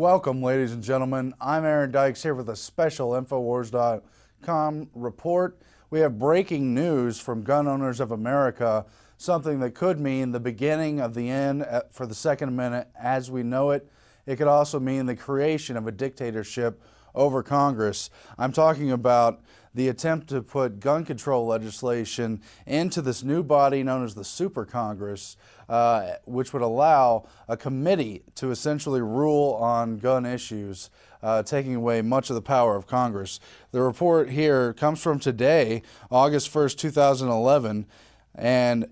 Welcome, ladies and gentlemen. I'm Aaron Dykes here with a special Infowars.com report. We have breaking news from Gun Owners of America, something that could mean the beginning of the end for the Second Amendment as we know it. It could also mean the creation of a dictatorship over Congress. I'm talking about the attempt to put gun control legislation into this new body known as the Super Congress, which would allow a committee to essentially rule on gun issues, taking away much of the power of Congress. The report here comes from today, August 1st, 2011, and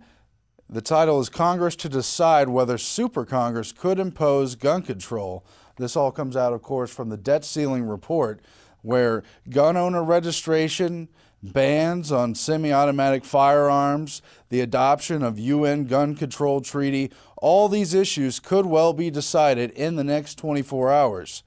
the title is Congress to Decide Whether Super Congress Could Impose Gun Control. This all comes out, of course, from the debt ceiling report, where gun owner registration, bans on semi-automatic firearms, the adoption of UN gun control treaty, all these issues could well be decided in the next 24 hours.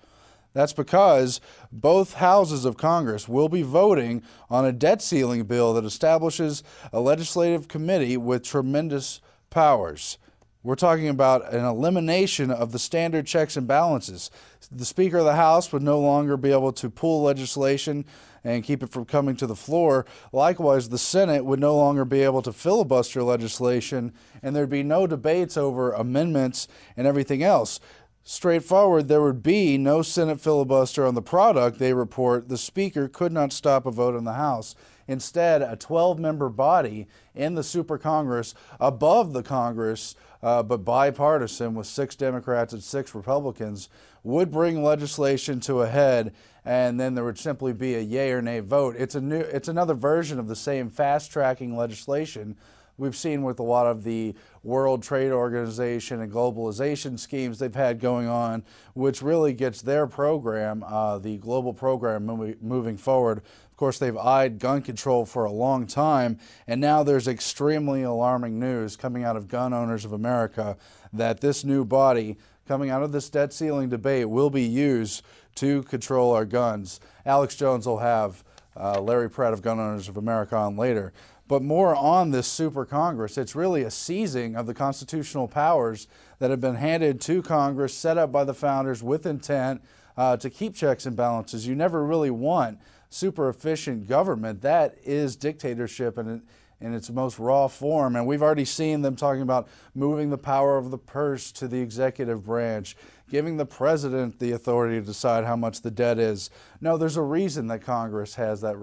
That's because both houses of Congress will be voting on a debt ceiling bill that establishes a legislative committee with tremendous powers. We're talking about an elimination of the standard checks and balances. The Speaker of the House would no longer be able to pull legislation and keep it from coming to the floor. Likewise, the Senate would no longer be able to filibuster legislation, and there'd be no debates over amendments and everything else. Straightforward, there would be no Senate filibuster on the product. They report the Speaker could not stop a vote in the House. Instead, a 12-member body in the Super Congress, above the Congress, but bipartisan with 6 Democrats and 6 Republicans, would bring legislation to a head, and then there would simply be a yay or nay vote. It's another version of the same fast-tracking legislation we've seen with a lot of the World Trade Organization and globalization schemes they've had going on, which really gets their program, the global program, moving forward. Of course, they've eyed gun control for a long time, and now there's extremely alarming news coming out of Gun Owners of America that this new body, coming out of this debt ceiling debate, will be used to control our guns. Alex Jones will have Larry Pratt of Gun Owners of America on later. But more on this Super Congress. It's really a seizing of the constitutional powers that have been handed to Congress, set up by the founders with intent to keep checks and balances. You never really want super efficient government. That is dictatorship in its most raw form. And we've already seen them talking about moving the power of the purse to the executive branch, giving the president the authority to decide how much the debt is. No, there's a reason that Congress has that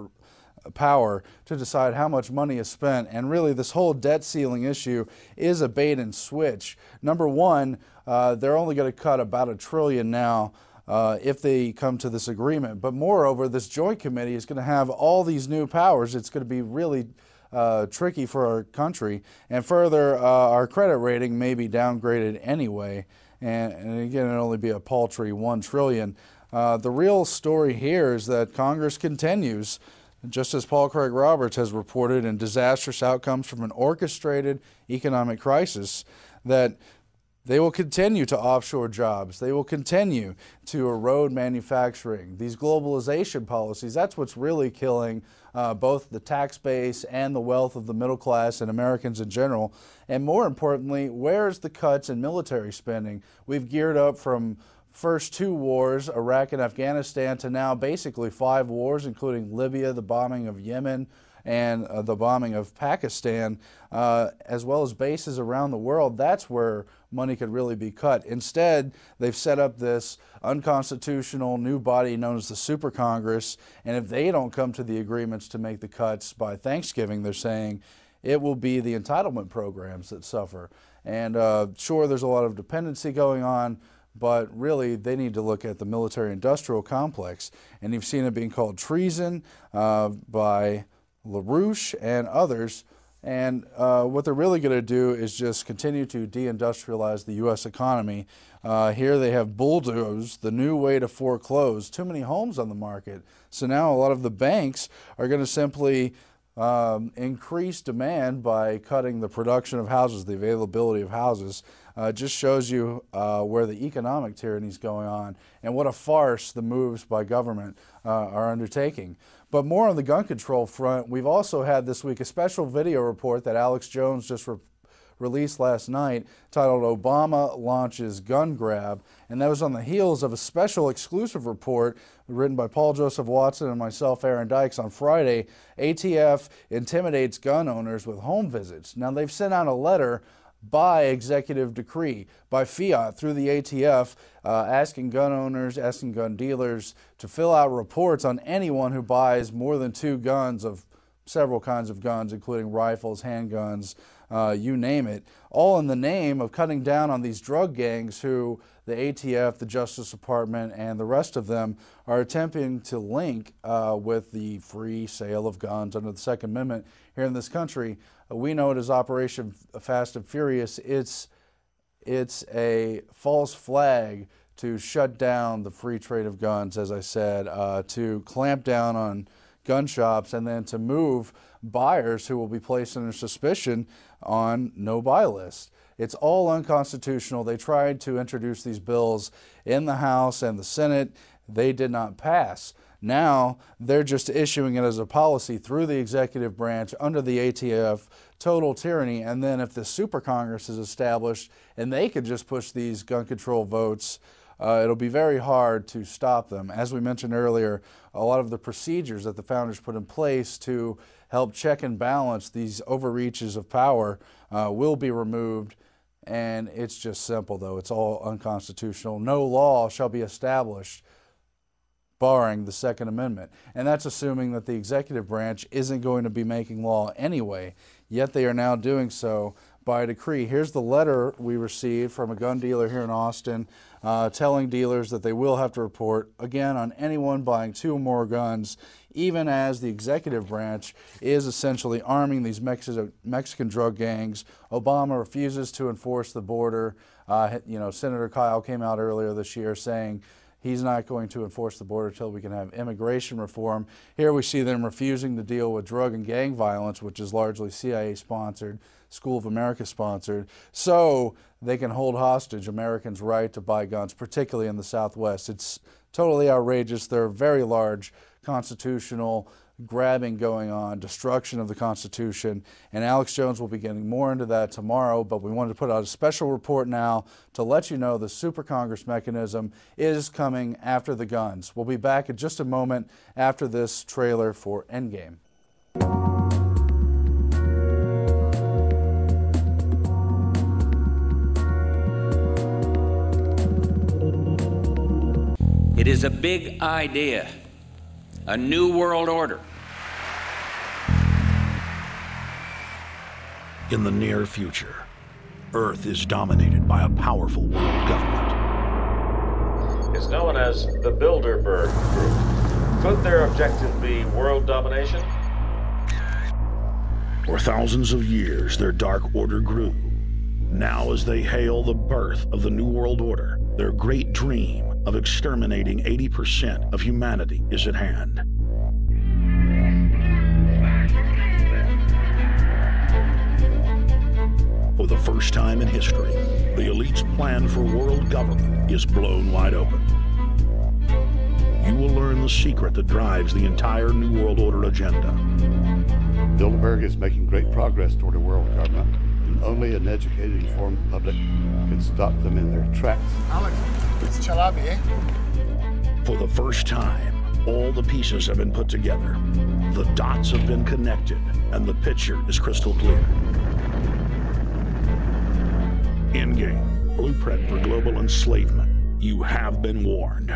power to decide how much money is spent, and really this whole debt ceiling issue is a bait and switch. Number one, they're only going to cut about $1 trillion now if they come to this agreement, but moreover, this joint committee is going to have all these new powers. It's going to be really tricky for our country, and further, our credit rating may be downgraded anyway, and again, it'll only be a paltry $1 trillion. The real story here is that Congress continues, just as Paul Craig Roberts has reported, in disastrous outcomes from an orchestrated economic crisis, that they will continue to offshore jobs. They will continue to erode manufacturing. These globalization policies, that's what's really killing both the tax base and the wealth of the middle class and Americans in general. And more importantly, where's the cuts in military spending? We've geared up from first 2 wars, Iraq and Afghanistan, to now basically 5 wars, including Libya, the bombing of Yemen, and the bombing of Pakistan, as well as bases around the world. That's where money could really be cut. Instead, they've set up this unconstitutional new body known as the Super Congress, and if they don't come to the agreements to make the cuts by Thanksgiving, they're saying it will be the entitlement programs that suffer. And sure, there's a lot of dependency going on, but really they need to look at the military-industrial complex. And you've seen it being called treason by LaRouche and others. And what they're really going to do is just continue to deindustrialize the U.S. economy. Here they have bulldozed the new way to foreclose. Too many homes on the market. So now a lot of the banks are going to simply increase demand by cutting the production of houses, the availability of houses. Just shows you where the economic tyranny is going on and what a farce the moves by government are undertaking. But more on the gun control front, we've also had this week a special video report that Alex Jones just released last night titled "Obama Launches Gun Grab," and that was on the heels of a special exclusive report written by Paul Joseph Watson and myself, Aaron Dykes, on Friday. ATF intimidates gun owners with home visits. Now, they've sent out a letter by executive decree, by fiat, through the ATF, asking gun owners, asking gun dealers to fill out reports on anyone who buys more than 2 guns of several kinds of guns, including rifles, handguns, you name it, all in the name of cutting down on these drug gangs who the ATF, the Justice Department, and the rest of them are attempting to link with the free sale of guns under the Second Amendment here in this country. We know it as Operation Fast and Furious. It's a false flag to shut down the free trade of guns, as I said, to clamp down on gun shops, and then to move buyers who will be placed under suspicion on no-buy list. It's all unconstitutional. They tried to introduce these bills in the House and the Senate. They did not pass. Now they're just issuing it as a policy through the executive branch under the ATF, total tyranny. And then if the Super Congress is established and they could just push these gun control votes, it'll be very hard to stop them. As we mentioned earlier, a lot of the procedures that the founders put in place to help check and balance these overreaches of power will be removed. And it's just simple, though. It's all unconstitutional. No law shall be established barring the Second Amendment. And that's assuming that the executive branch isn't going to be making law anyway, yet they are now doing so by decree. Here's the letter we received from a gun dealer here in Austin telling dealers that they will have to report, again, on anyone buying 2 or more guns, even as the executive branch is essentially arming these Mexican drug gangs. Obama refuses to enforce the border. Senator Kyle came out earlier this year saying he's not going to enforce the border until we can have immigration reform. Here we see them refusing to deal with drug and gang violence, which is largely CIA-sponsored, School of America sponsored, so they can hold hostage Americans' right to buy guns, particularly in the Southwest. It's totally outrageous. There are very large constitutional grabbing going on, destruction of the Constitution, and Alex Jones will be getting more into that tomorrow, but we wanted to put out a special report now to let you know the Super Congress mechanism is coming after the guns. We'll be back in just a moment after this trailer for Endgame. It is a big idea, a new world order. In the near future, Earth is dominated by a powerful world government. It's known as the Bilderberg Group. Could their objective be world domination? For thousands of years, their dark order grew. Now, as they hail the birth of the New World Order, their great dream of exterminating 80% of humanity is at hand. For the first time in history, the elite's plan for world government is blown wide open. You will learn the secret that drives the entire New World Order agenda. Bilderberg is making great progress toward a world government, and only an educated, informed public can stop them in their tracks. Alex, it's Chalabi, eh? For the first time, all the pieces have been put together. The dots have been connected, and the picture is crystal clear. Endgame, blueprint for global enslavement. You have been warned.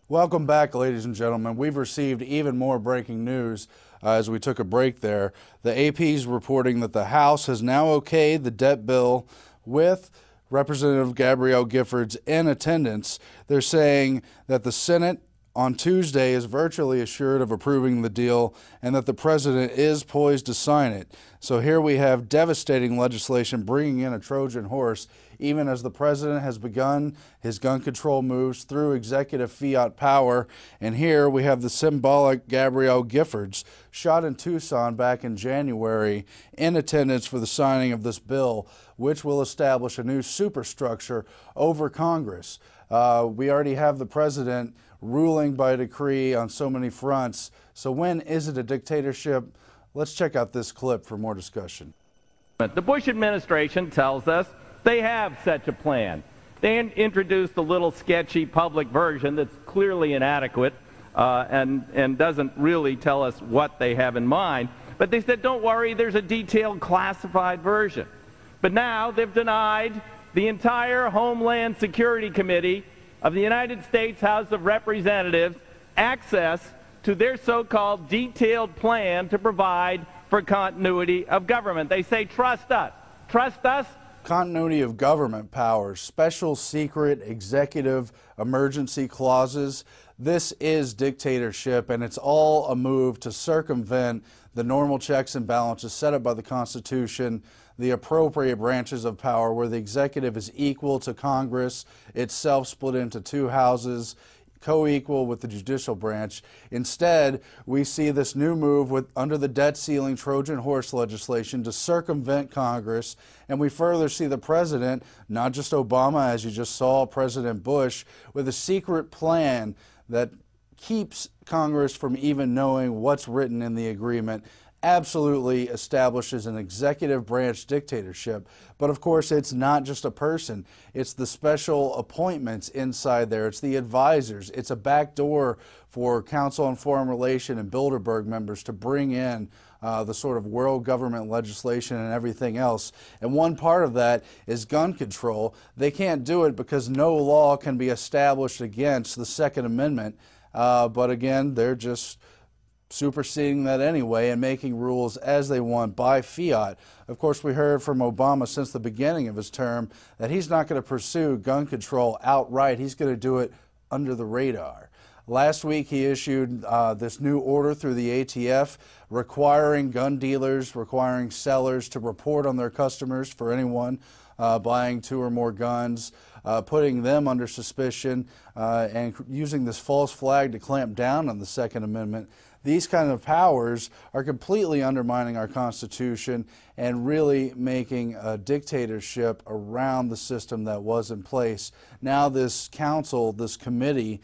Welcome back, ladies and gentlemen. We've received even more breaking news as we took a break there. The AP's reporting that the House has now okayed the debt bill with Representative Gabrielle Giffords in attendance. They're saying that the Senate on Tuesday is virtually assured of approving the deal and that the president is poised to sign it. So here we have devastating legislation bringing in a Trojan horse, even as the president has begun his gun control moves through executive fiat power. And here we have the symbolic Gabrielle Giffords, shot in Tucson back in January, in attendance for the signing of this bill, which will establish a new superstructure over Congress. We already have the president ruling by decree on so many fronts. So when is it a dictatorship? Let's check out this clip for more discussion. The Bush administration tells us they have such a plan. They introduced a little sketchy public version that's clearly inadequate and doesn't really tell us what they have in mind. But they said, don't worry, there's a detailed classified version. But now they've denied the entire Homeland Security Committee of the United States House of Representatives access to their so-called detailed plan to provide for continuity of government. They say, trust us. Trust us. Continuity of government powers, special secret executive emergency clauses. This is dictatorship, and it's all a move to circumvent the normal checks and balances set up by the Constitution, the appropriate branches of power where the executive is equal to Congress, itself split into two houses, co-equal with the judicial branch. Instead, we see this new move under the debt ceiling Trojan horse legislation to circumvent Congress, and we further see the president, not just Obama as you just saw, President Bush, with a secret plan that keeps Congress from even knowing what's written in the agreement. Absolutely establishes an executive branch dictatorship. But of course, it's not just a person. It's the special appointments inside there. It's the advisors. It's a backdoor for Council on Foreign Relations and Bilderberg members to bring in the sort of world government legislation and everything else. And one part of that is gun control. They can't do it because no law can be established against the Second Amendment. But again, they're just superseding that anyway and making rules as they want by fiat. Of course, we heard from Obama since the beginning of his term that he's not going to pursue gun control outright. He's going to do it under the radar. Last week, he issued this new order through the ATF requiring gun dealers, requiring sellers to report on their customers for anyone buying 2 or more guns, putting them under suspicion, and using this false flag to clamp down on the Second Amendment. These kind of powers are completely undermining our Constitution and really making a dictatorship around the system that was in place. Now this council, this committee,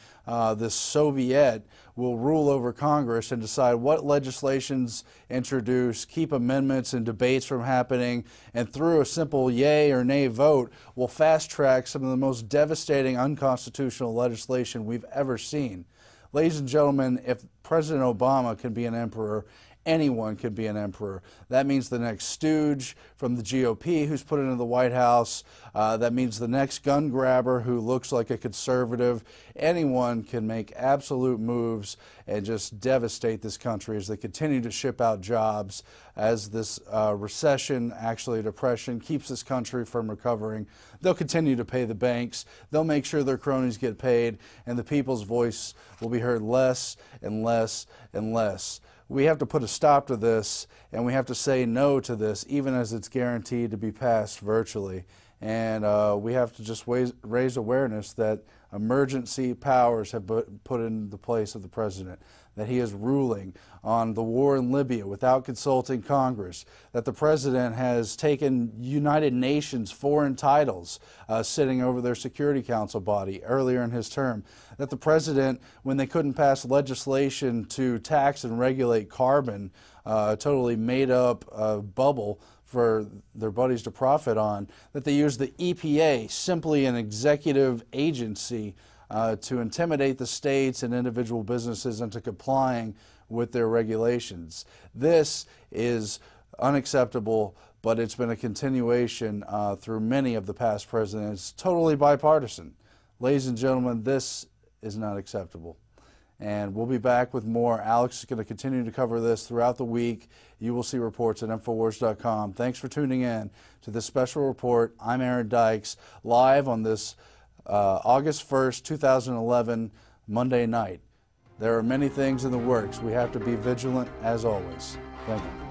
this Soviet will rule over Congress and decide what legislations introduce, keep amendments and debates from happening, and through a simple yay or nay vote will fast track some of the most devastating unconstitutional legislation we've ever seen. Ladies and gentlemen, if President Obama can be an emperor, anyone can be an emperor. That means the next stooge from the GOP who's put into the White House. That means the next gun grabber who looks like a conservative. Anyone can make absolute moves and just devastate this country as they continue to ship out jobs, as this recession, actually depression, keeps this country from recovering. They'll continue to pay the banks. They'll make sure their cronies get paid, and the people's voice will be heard less and less and less. We have to put a stop to this, and we have to say no to this, even as it's guaranteed to be passed virtually. And we have to just raise awareness that emergency powers have been put in the place of the president, that he is ruling on the war in Libya without consulting Congress, that the president has taken United Nations foreign titles sitting over their Security Council body earlier in his term, that the president, when they couldn't pass legislation to tax and regulate carbon, totally made up a bubble for their buddies to profit on, that they used the EPA, simply an executive agency, to intimidate the states and individual businesses into complying with their regulations. This is unacceptable, but it's been a continuation through many of the past presidents, totally bipartisan. Ladies and gentlemen, this is not acceptable. And we'll be back with more. Alex is going to continue to cover this throughout the week. You will see reports at Infowars.com. Thanks for tuning in to this special report. I'm Aaron Dykes, live on this August 1st, 2011, Monday night. There are many things in the works. We have to be vigilant as always. Thank you.